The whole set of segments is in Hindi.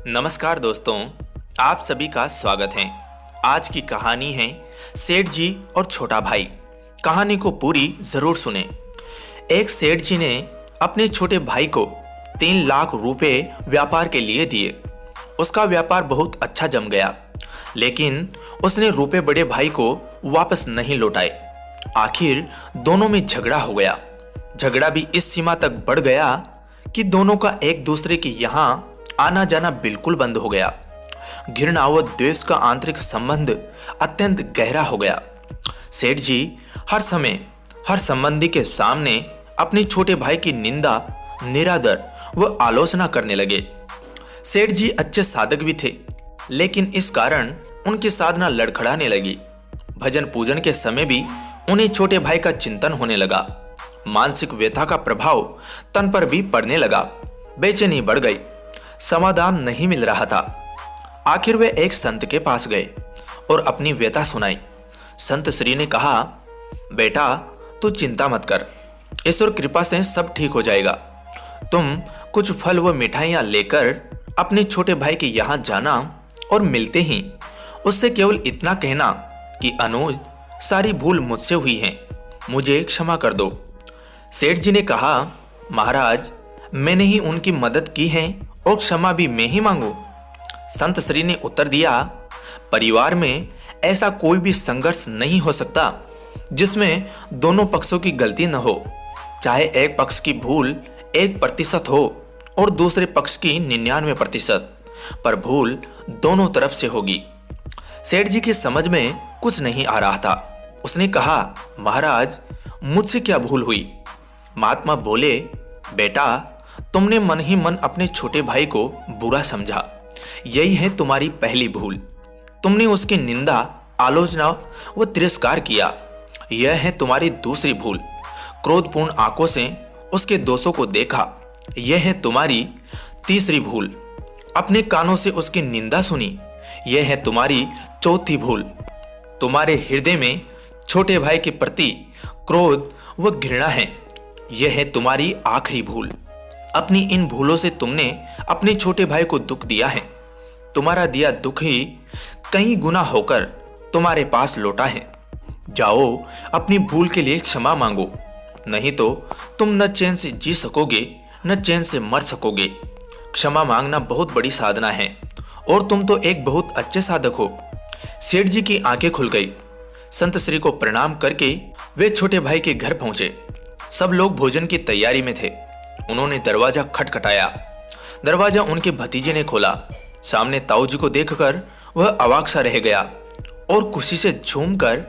नमस्कार दोस्तों, आप सभी का स्वागत है। आज की कहानी है सेठ जी और छोटा भाई। कहानी को पूरी जरूर सुने। एक सेठ जी ने अपने छोटे भाई को 3 लाख रुपए व्यापार के लिए दिए। उसका व्यापार बहुत अच्छा जम गया, लेकिन उसने रुपए बड़े भाई को वापस नहीं लौटाए। आखिर दोनों में झगड़ा हो गया। झगड़ा भी इस सीमा तक बढ़ गया कि दोनों का एक दूसरे के यहाँ आना जाना बिल्कुल बंद हो गया। घृणा व द्वेष का आंतरिक संबंध अत्यंत गहरा हो गया। सेठ जी हर समय हर संबंधी के सामने अपने छोटे भाई की निंदा, निरादर व आलोचना करने लगे। सेठ जी अच्छे साधक भी थे, लेकिन इस कारण उनकी साधना लड़खड़ाने लगी। भजन पूजन के समय भी उन्हें छोटे भाई का चिंतन होने लगा। मानसिक व्यथा का प्रभाव तन पर भी पड़ने लगा। बेचैनी बढ़ गई। समाधान नहीं मिल रहा था। आखिर वे एक संत के पास गए और अपनी व्यथा सुनाई। संत श्री ने कहा, बेटा तू चिंता मत कर, ईश्वर कृपा से सब ठीक हो जाएगा। तुम कुछ फल व मिठाइयां लेकर अपने छोटे भाई के यहाँ जाना और मिलते ही उससे केवल इतना कहना कि अनुज, सारी भूल मुझसे हुई है, मुझे क्षमा कर दो। सेठ जी ने कहा, महाराज मैंने ही उनकी मदद की है और क्षमा भी मैं ही मांगू। संत श्री ने उत्तर दिया, परिवार में ऐसा कोई भी संघर्ष नहीं हो सकता जिसमें दोनों पक्षों की गलती न हो। चाहे एक पक्ष की भूल 1% हो और दूसरे पक्ष की 99%, पर भूल दोनों तरफ से होगी। सेठ जी की समझ में कुछ नहीं आ रहा था। उसने कहा, महाराज मुझसे क्या भूल हुई? महात्मा बोले, बेटा तुमने मन ही मन अपने छोटे भाई को बुरा समझा। यही है तुम्हारी पहली भूल। तुमने उसकी निंदा, आलोचना व तिरस्कार किया। यह है तुम्हारी दूसरी भूल। क्रोधपूर्ण आंखों से उसके दोषों को देखा। यह है तुम्हारी तीसरी भूल। अपने कानों से उसकी निंदा सुनी। यह है तुम्हारी चौथी भूल। तुम्हारे हृदय में छोटे भाई के प्रति क्रोध व घृणा है। यह है तुम्हारी आखिरी भूल। अपनी इन भूलों से तुमने अपने छोटे भाई को दुख दिया है। तुम्हारा दिया दुख ही कई गुना होकर तुम्हारे पास लौटा है। जाओ अपनी भूल के लिए क्षमा मांगो, नहीं तो तुम न चैन से जी सकोगे न चैन से मर सकोगे। क्षमा मांगना बहुत बड़ी साधना है और तुम तो एक बहुत अच्छे साधक हो। सेठ जी की आंखें खुल गई। संत श्री को प्रणाम करके वे छोटे भाई के घर पहुंचे। सब लोग भोजन की तैयारी में थे। उन्होंने दरवाजा खटखटाया। दरवाजा उनके भतीजे ने खोला। सामने ताऊ जी को देखकर वह अवाक सा रह गया और खुशी से झूमकर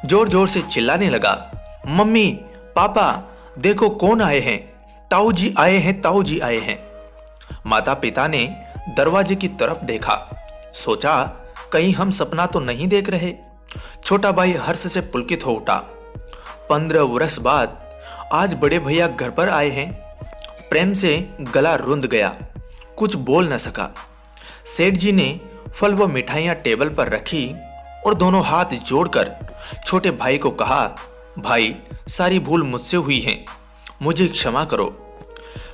जोर जोर से चिल्लाने लगा, मम्मी, पापा, देखो कौन आए हैं, ताऊ जी आए हैं, ताऊ जी आए हैं। माता पिता ने दरवाजे की तरफ देखा। सोचा कहीं हम सपना तो नहीं देख रहे। छोटा भाई हर्ष से पुलकित हो उठा। 15 वर्ष बाद आज बड़े भैया घर पर आए हैं। प्रेम से गला रुंध गया, कुछ बोल न सका। सेठ जी ने फल व मिठाइयां टेबल पर रखी और दोनों हाथ जोड़कर छोटे भाई को कहा, भाई सारी भूल मुझसे हुई है, मुझे क्षमा करो।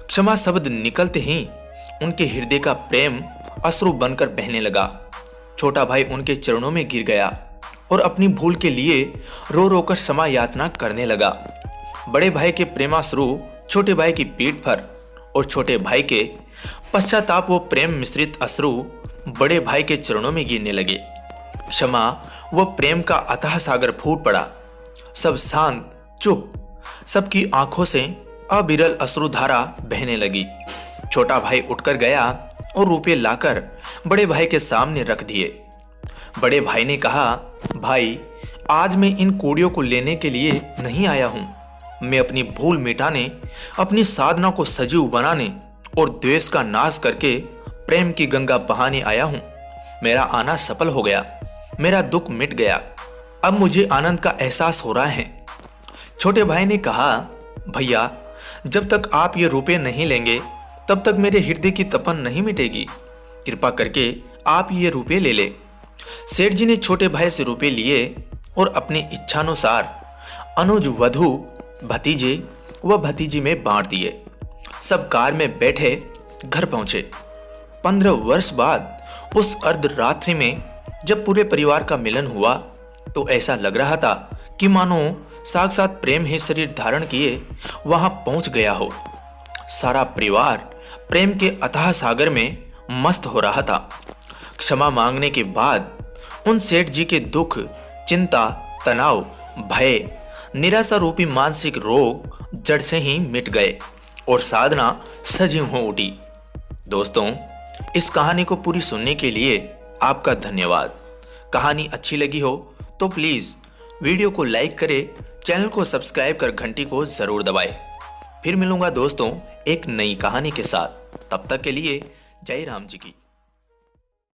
क्षमा शब्द निकलते ही उनके हृदय का प्रेम अश्रु बनकर बहने लगा। छोटा भाई उनके चरणों में गिर गया और अपनी भूल के लिए रो रो कर क्षमा याचना करने लगा। बड़े भाई के प्रेमाश्रु छोटे भाई की पीठ पर और छोटे भाई के पश्चाताप व प्रेम मिश्रित अश्रु बड़े भाई के चरणों में गिरने लगे। क्षमा व प्रेम का अथाह सागर फूट पड़ा। सब शांत, चुप। सबकी आंखों से अविरल अश्रुधारा बहने लगी। छोटा भाई उठकर गया और रुपये लाकर बड़े भाई के सामने रख दिए। बड़े भाई ने कहा, भाई आज मैं इन कौड़ियों को लेने के लिए नहीं आया हूं। मैं अपनी भूल मिटाने, अपनी साधना को सजीव बनाने और द्वेष का नाश करके प्रेम की गंगा बहाने आया हूं। मेरा आना सफल हो गया। मेरा दुख मिट गया। अब मुझे आनंद का एहसास हो रहा है। छोटे भाई ने कहा, भैया जब तक आप ये रुपये नहीं लेंगे तब तक मेरे हृदय की तपन नहीं मिटेगी। कृपा करके आप ये रुपये ले ले। सेठ जी ने छोटे भाई से रुपये लिए और अपनी इच्छानुसार अनुज, वधु, भतीजे व भतीजी में बांट दिए। सब कार में बैठे घर पहुंचे। 15 वर्ष बाद उस अर्धरात्रि में जब पूरे परिवार का मिलन हुआ तो ऐसा लग रहा था कि मानो साक्षात प्रेम ही शरीर धारण किए वहां पहुंच गया हो। सारा परिवार प्रेम के अथाह सागर में मस्त हो रहा था। क्षमा मांगने के बाद उन सेठ जी के दुख, चिंता, तनाव, भय, निराशा रूपी मानसिक रोग जड़ से ही मिट गए और साधना सजीव हो उठी। दोस्तों, इस कहानी को पूरी सुनने के लिए आपका धन्यवाद। कहानी अच्छी लगी हो तो प्लीज़ वीडियो को लाइक करें, चैनल को सब्सक्राइब कर घंटी को ज़रूर दबाएं। फिर मिलूंगा दोस्तों एक नई कहानी के साथ। तब तक के लिए जय राम जी की।